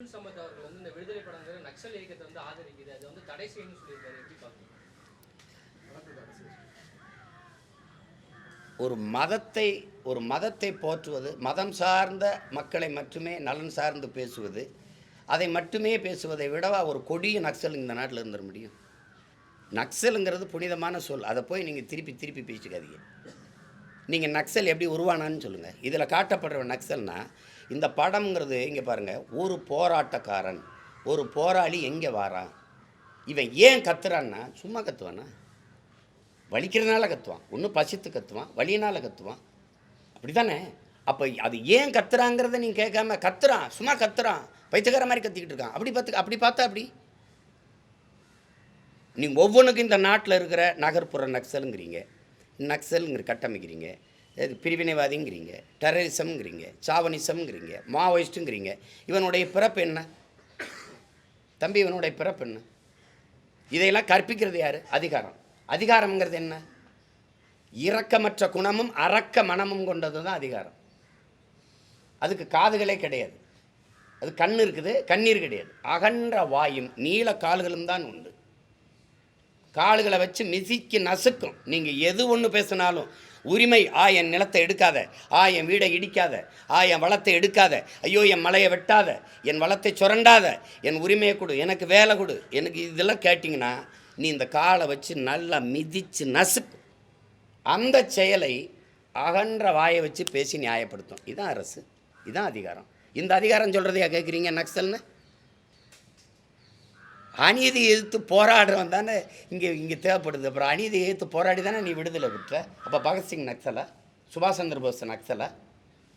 சம்பத் அவர்கள் வந்து இந்த விடுதலை படங்கள் நக்சல் இயக்கத்தை வந்து ஆதரிக்குது, அதை வந்து தடை செய்யணும்னு சொல்லியிருக்காரு. எப்படி பார்க்கணும்? ஒரு மதத்தை போற்றுவது, மதம் சார்ந்த மக்களை மட்டுமே நலன் சார்ந்து பேசுவது, அதை மட்டுமே பேசுவதை விடவா ஒரு கொடிய நக்சல் இந்த நாட்டில் இருந்துட முடியும்? நக்சலுங்கிறது புனிதமான சொல். அதை போய் நீங்கள் திருப்பி பேசிக்காதீங்க. நீங்கள் நக்சல் எப்படி உருவானான்னு சொல்லுங்கள். இதில் காட்டப்படுற நக்சல்னா, இந்த படம்ங்கிறது இங்கே பாருங்கள், ஒரு போராட்டக்காரன், ஒரு போராளி எங்கே வாரான், இவன் ஏன் கத்துறான்னா சும்மா கத்துவானா? வலிக்கிறதுனால கத்துவான், ஒன்று பசித்து கத்துவான், வலியினால் கத்துவான், அப்படி தானே? அப்போ அது ஏன் கத்துறாங்கிறத நீங்கள் கேட்காம கத்துறான், சும்மா கத்துறான், பைத்தியக்கார மாதிரி கத்திக்கிட்டு இருக்கான், அப்படி பார்த்தா நீங்கள் ஒவ்வொன்றுக்கும் இந்த நாட்டில் இருக்கிற நகர்ப்புற நக்சலுங்கிறீங்க, நக்சலுங்கிற கட்டமைக்கிறீங்க, பிரிவினைவாதிங்கிறீங்க, டெரரிசம்ங்கிறீங்க, சாவனிசம்ங்கிறீங்க, மாவோயிஸ்ட்டுங்கிறீங்க. இவனுடைய பிறப்பு என்ன தம்பி? இவனுடைய பிறப்பு என்ன? இதையெல்லாம் கற்பிக்கிறது யார்? அதிகாரம்ங்கிறது என்ன? இரக்கமற்ற குணமும் அரக்க மனமும் கொண்டது தான் அதிகாரம். அதுக்கு காதுகளே கிடையாது, அது கண் இருக்குது, கண்ணீர் கிடையாது. அகன்ற வாயும் நீல கால்களும் தான் உண்டு. கால்களை வச்சு மிதிக்கு நசுக்கும். நீங்கள் எது ஒன்று பேசினாலும் உரிமை, என் நிலத்தை எடுக்காத, என் வீடை இடிக்காத, என் வளத்தை எடுக்காத, ஐயோ என் மலையை வெட்டாத, என் வளத்தை சுரண்டாத, என் உரிமையை கொடு, எனக்கு வேலை கொடு, எனக்கு இதெல்லாம் கேட்டிங்கன்னா நீ இந்த காலை வச்சு நல்லா மிதித்து நசுக்கும். அந்த செயலை அகன்ற வாயை வச்சு பேசி நியாயப்படுத்தும். இதுதான் அரசு, இதுதான் அதிகாரம். இந்த அதிகாரம் சொல்கிறதையா கேட்குறீங்க நக்சல்னு? அநீதி எதிர்த்து போராடுறவன் தானே இங்கே தேவைப்படுது. அப்புறம் அநீதி எதிர்த்து போராடி தானே நீ விடுதலை விட்டுற. அப்போ பகத்சிங் நக்சலா? சுபாஷ் சந்திர போஸ் நக்சலா?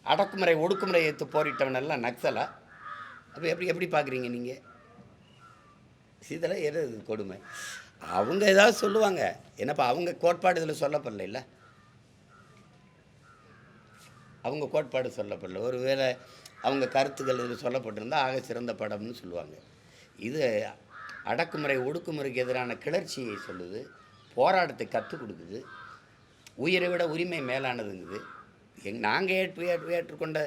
அடக்குமுறை ஒடுக்குமுறை எதிர்த்து போரிட்டவனெல்லாம் நக்சலா? அப்போ எப்படி பார்க்குறீங்க நீங்கள்? இதெல்லாம் எது கொடுமை? அவங்க ஏதாவது சொல்லுவாங்க, என்னப்பா அவங்க கோட்பாடு இதில் சொல்லப்படல, இல்லை அவங்க கோட்பாடு சொல்லப்படல. ஒரு வேளை அவங்க கருத்துக்கள் இதில் சொல்லப்பட்டிருந்தால் ஆக சிறந்த படம்னு சொல்லுவாங்க. இது அடக்குமுறை ஒடுக்குமுறைக்கு எதிரான கிளர்ச்சியை சொல்லுது, போராட்டத்தை கற்றுக் கொடுக்குது, உயிரை விட உரிமை மேலானதுங்குது. நாங்கள் ஏற்றுக்கொண்ட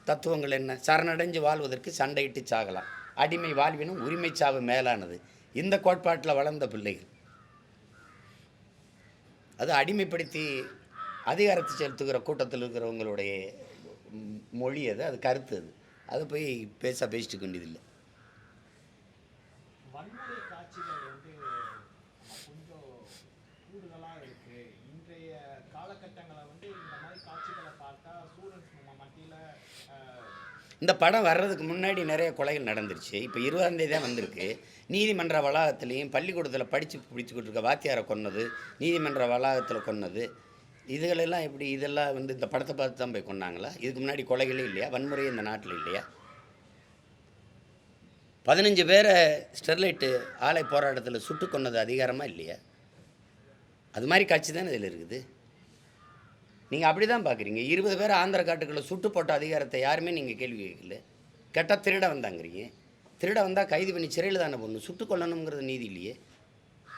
தத்துவங்கள் என்ன? சரணடைஞ்சு வாழ்வதற்கு சண்டையிட்டு சாகலாம், அடிமை வாழ்வினும் உரிமை சாவு மேலானது. இந்த கோட்பாட்டில் வளர்ந்த பிள்ளைகள் அது அடிமைப்படுத்தி அதிகாரத்தை செலுத்துகிற கூட்டத்தில் இருக்கிறவங்களுடைய மொழி அது கருத்து. அது போய் பேசிட்டு கொண்டதில்லை. வன்முறை காட்சிகள் வந்து கொஞ்சம் கூடுதலாக இருக்குது. இன்றைய காலகட்டங்களை வந்து இந்த மாதிரி காட்சிகளை பார்த்தா ஸ்டூடெண்ட்ஸ் மத்தியில் இந்த படம் வர்றதுக்கு முன்னாடி நிறைய கொலைகள் நடந்துருச்சு. இப்போ 20ஆம் தேதி தான் வந்திருக்கு. நீதிமன்ற வளாகத்துலேயும் பள்ளிக்கூடத்தில் பிடிச்சிக்கிட்டு இருக்க வாத்தியாரை கொன்னது, நீதிமன்ற வளாகத்தில் கொன்னது, இதுகளெல்லாம் எப்படி? இதெல்லாம் வந்து இந்த படத்தை பார்த்து தான் போய் கொண்டாங்களா? இதுக்கு முன்னாடி கொலைகளே இல்லையா? வன்முறையே இந்த நாட்டில் இல்லையா? 15 பேரை ஸ்டெர்லைட்டு ஆலை போராட்டத்தில் சுட்டு கொண்டது அதிகாரமாக இல்லையா? அது மாதிரி காட்சி தானே இதில் இருக்குது. நீங்கள் அப்படி தான் பார்க்குறீங்க. 20 பேர் ஆந்திர காட்டுக்குள்ளே சுட்டு போட்ட அதிகாரத்தை யாருமே நீங்கள் கேள்வி கேட்கல. கேட்டால் திருட வந்தாங்கிறீங்க. திருட வந்தால் கைது பண்ணி சிறையில் தானே போடணும், சுட்டு கொள்ளணுங்கிறது நீதி இல்லையே.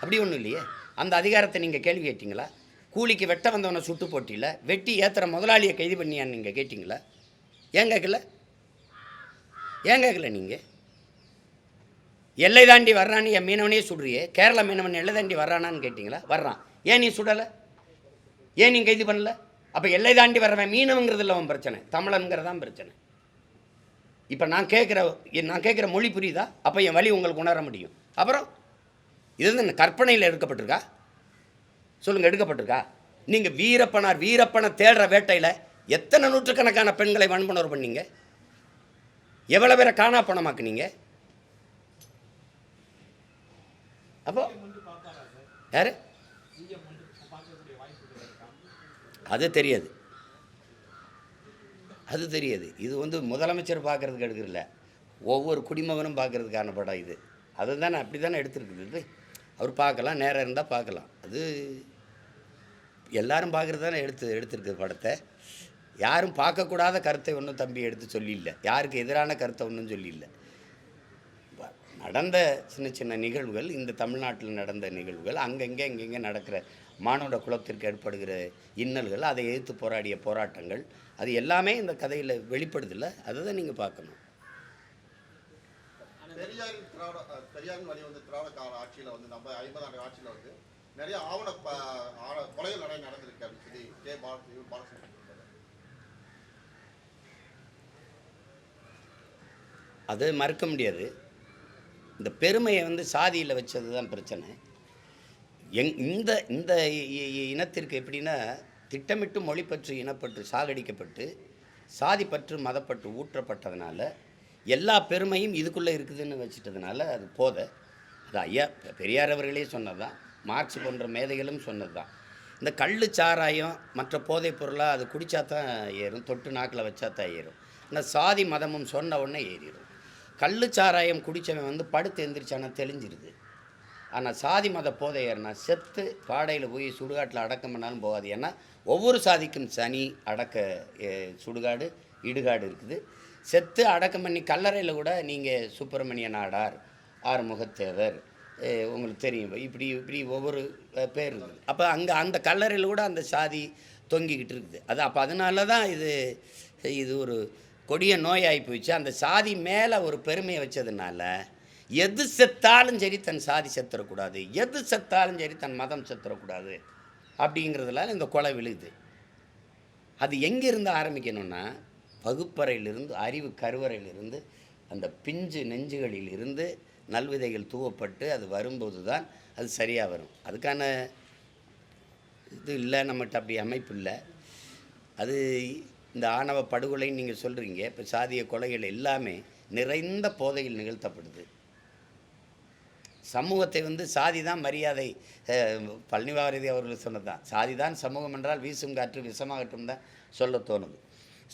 அப்படி ஒன்றும் இல்லையே. அந்த அதிகாரத்தை நீங்கள் கேள்வி கேட்டிங்களா? கூலிக்கு வெட்ட வந்தவனை சுட்டு போட்டியில் வெட்டி ஏற்றுற முதலாளியை கைது பண்ணியான்னு நீங்கள் கேட்டிங்களா? ஏன் கேட்கல? நீங்கள் எல்லை தாண்டி வர்றான்னு என் மீனவனே சுடுறியே, கேரளா மீனவன் எல்லை தாண்டி வர்றானான்னு கேட்டிங்களா? வர்றான், ஏன் நீ சுடலை? ஏன் நீ கைது பண்ணல? அப்போ எல்லை தாண்டி வர்றவன் மீனவங்கிறதுல அவன் பிரச்சனை, தமிழனுங்கிறதான் பிரச்சனை. இப்போ நான் கேட்குற மொழி புரியுதா? அப்போ என் வழி உங்களுக்கு உணர முடியும். அப்புறம் இது வந்து கற்பனையில் எடுக்கப்பட்டிருக்கா? சொல்லுங்கள், எடுக்கப்பட்டிருக்கா? நீங்கள் வீரப்பனை தேடுற வேட்டையில் எத்தனை நூற்றுக்கணக்கான பெண்களை வன்புணர்வு பண்ணீங்க? எவ்வளோ பேரை காணா பணமாக்குனீங்க? அப்போ யாரு? அது தெரியாது. இது வந்து முதலமைச்சர் பார்க்குறதுக்கு எடுக்கிறதில்ல, ஒவ்வொரு குடிமகனும் பார்க்குறதுக்கான படம் இது. அது தானே அப்படி தானே எடுத்துருக்குது. அவர் பார்க்கலாம், நேரம் இருந்தால் பார்க்கலாம். அது எல்லாரும் பார்க்குறது தானே எடுத்துருக்கு படத்தை. யாரும் பார்க்கக்கூடாத கருத்தை ஒன்றும் தம்பி எடுத்து சொல்லியில்லை, யாருக்கு எதிரான கருத்தை ஒன்றும் சொல்லியில்லை. நடந்த சின்ன நிகழ்வுகள், இந்த தமிழ்நாட்டில் நடந்த நிகழ்வுகள், எங்கெங்கே நடக்கிற மானுட குலத்திற்கு ஏற்படுகிற இன்னல்கள், அதை எதிர்த்து போராடிய போராட்டங்கள், அது எல்லாமே இந்த கதையில் வெளிப்படுதில்லை. அதை தான் நீங்கள் பார்க்கணும். பெரியாரின் வழி வந்து திராவிட கால ஆட்சியில் வந்து நம்ம 50 ஆண்டு ஆட்சியில் வந்து நிறைய கொலைகள் நடந்திருக்கு அப்படின்னு சொல்லி பாலசுப்ரமணியன் சொல்றாரு. அது மறுக்க முடியாது. இந்த பெருமையை வந்து சாதியில் வச்சது தான் பிரச்சனை. இந்த இந்த இனத்திற்கு எப்படின்னா, திட்டமிட்டு மொழிப்பற்று இனப்பற்று சாகடிக்கப்பட்டு சாதிப்பற்று மதப்பற்று ஊற்றப்பட்டதுனால எல்லா பெருமையும் இதுக்குள்ளே இருக்குதுன்னு வச்சுட்டதுனால அது போதை. அது ஐயா பெரியார் அவர்களே சொன்னது தான், மார்க்ஸ் போன்ற மேதைகளும் சொன்னது தான். இந்த கள்ளு சாராயம் மற்ற போதைப் பொருளாக அது குடித்தா தான் ஏறும், தொட்டு நாக்கில் வச்சா தான் ஏறும். இந்த சாதி மதமும் சொன்ன உடனே ஏறிடும். கள்ளு சாராயம் குடித்தவன் வந்து படுத்து எந்திரிச்சானா தெளிஞ்சிருது. ஆனால் சாதி மத போதை ஏறினா செத்து பாடையில் போய் சுடுகாட்டில் அடக்கம் பண்ணாலும் போகாது. ஏன்னா ஒவ்வொரு சாதிக்கும் சனி அடக்க சுடுகாடு இடுகாடு இருக்குது. செத்து அடக்கம் பண்ணி கல்லறையில் கூட நீங்கள் சுப்பிரமணிய நாடார், ஆறுமுகத்தேவர், உங்களுக்கு தெரியும், இப்படி இப்படி ஒவ்வொரு பேர் இருக்குது. அப்போ அங்கே அந்த கல்லறையில் கூட அந்த சாதி தொங்கிக்கிட்டு இருக்குது. அது அப்போ அதனால தான் இது ஒரு கொடிய நோயாகி போயிடுச்சு. அந்த சாதி மேலே ஒரு பெருமையை வச்சதுனால எது செத்தாலும் சரி தன் சாதி செத்துறக்கூடாது, எது செத்தாலும் சரி தன் மதம் செத்துறக்கூடாது அப்படிங்கிறதுனால இந்த கொலை விழுகுது. அது எங்கேருந்து ஆரம்பிக்கணும்னா, வகுப்பறையிலிருந்து, அறிவு கருவறையிலிருந்து, அந்த பிஞ்சு நெஞ்சுகளில் இருந்து நல்விதைகள் தூவப்பட்டு அது வரும்போது தான் அது சரியாக வரும். அதுக்கான இது இல்லை, நம்மகிட்ட அப்படி அமைப்பு இல்லை. அது இந்த ஆணவ படுகொலைன்னு நீங்கள் சொல்கிறீங்க. இப்போ சாதிய கொலைகள் எல்லாமே நிறைந்த போதையில் நிகழ்த்தப்படுது. சமூகத்தை வந்து சாதி தான் மரியாதை. பழனிவாரதி அவர்கள் சொன்னது தான், சாதி தான் சமூகம் என்றால் வீசும் காற்று விஷமாகட்டும் தான் சொல்ல தோணுது.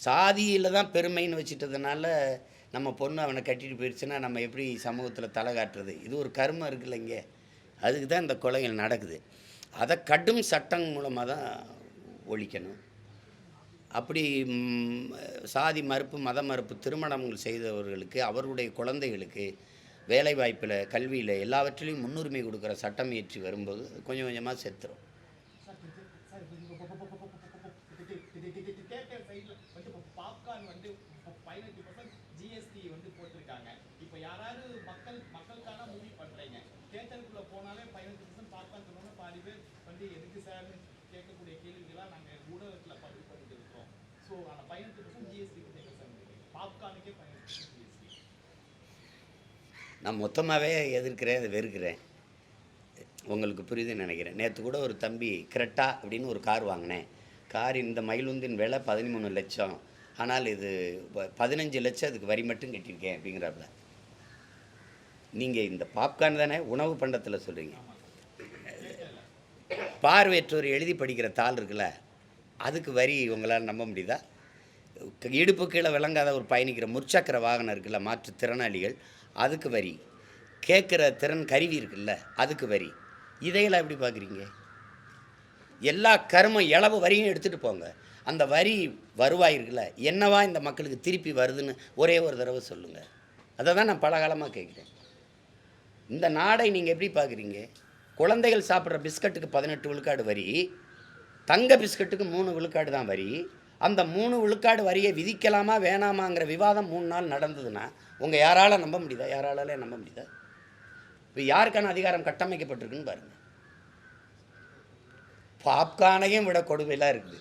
சாதியில் தான் பெருமைன்னு வச்சுட்டதுனால நம்ம பொண்ணு அவனை கட்டிட்டு போயிடுச்சுன்னா நம்ம எப்படி சமூகத்தில் தலை காட்டுறது? இது ஒரு கர்மம் இருக்குல்ல இங்கே. அதுக்கு தான் இந்த கொலைகள் நடக்குது. அதை கடும் சட்டம் மூலமாக தான் ஒழிக்கணும். அப்படி சாதி மறுப்பு மத மறுப்பு திருமணங்கள் செய்தவர்களுக்கு அவர்களுடைய குழந்தைகளுக்கு வேலைவாய்ப்பில் கல்வியில் எல்லாவற்றிலையும் முன்னுரிமை கொடுக்குற சட்டம் இயற்றி வரும்போது கொஞ்சம் கொஞ்சமாக செத்துரும். பாப்கார்ன் வந்து 15% ஜிஎஸ்டி வந்து போட்டிருக்காங்க. இப்போ யாராவது மக்களுக்கான மூவி பண்ணுறீங்க, தியேட்டருக்குள்ளே போனாலே 15% பாப்கார்ன் சொன்னோன்னா பாதி பேர் வந்து எதுக்கு சார்னு கேட்கக்கூடிய கேள்விகளாக நாங்கள் ஊடகத்தில் பதிவு பண்ணிட்டு இருக்கோம். ஸோ அந்த 15% ஜிஎஸ்டி பாப்கார்னுக்கே 15% ஜிஎஸ்டி. நான் மொத்தமாகவே எதிர்க்கிறேன், அதை வெறுக்கிறேன். உங்களுக்கு புரியுதுன்னு நினைக்கிறேன். நேற்று கூட ஒரு தம்பி கிரெட்டா அப்படின்னு ஒரு கார் வாங்கினேன். கார் இந்த மயிலுந்தின் விலை 13 லட்சம், ஆனால் இது 15 லட்சம் அதுக்கு வரி மட்டும் கட்டியிருக்கேன் அப்படிங்கிறாப்புல. நீங்கள் இந்த பாப்கார்ன் தானே உணவு பண்டத்தில் சொல்கிறீங்க. பார்வையற்றோர் எழுதி படிக்கிற தாள் இருக்குல்ல, அதுக்கு வரி உங்களால் நம்ப முடியுதா? இடுப்பு கீழே விளங்காத ஒரு பயணிக்கிற முற்சக்கர வாகனம் இருக்குல்ல, மாற்றுத்திறனாளிகள், அதுக்கு வரி. கேட்குற திறன் கருவி இருக்குல்ல, அதுக்கு வரி. இதையெல்லாம் எப்படி பார்க்குறீங்க? எல்லா கருமம் இளவு வரியும் எடுத்துகிட்டு போங்க. அந்த வரி வருவாய் இருக்குல்ல, என்னவா இந்த மக்களுக்கு திருப்பி வருதுன்னு ஒரே ஒரு தடவை சொல்லுங்கள். அதை தான் நான் பல காலமாக கேட்குறேன். இந்த நாடை நீங்கள் எப்படி பார்க்குறீங்க? குழந்தைகள் சாப்பிட்ற பிஸ்கட்டுக்கு 18 விழுக்காடு வரி, தங்க பிஸ்கட்டுக்கு 3 விழுக்காடு தான் வரி. அந்த 3 விழுக்காடு வரியை விதிக்கலாமா வேணாமாங்கிற விவாதம் 3 நாள் நடந்ததுன்னா உங்கள் யாரால் நம்ப முடியுதா? யாராலே நம்ப முடியுதா? இப்போ யாருக்கான அதிகாரம் கட்டமைக்கப்பட்டிருக்குன்னு பாருங்கள். பாப்கார்னையும் விட கொடுமையெல்லாம் இருக்குது.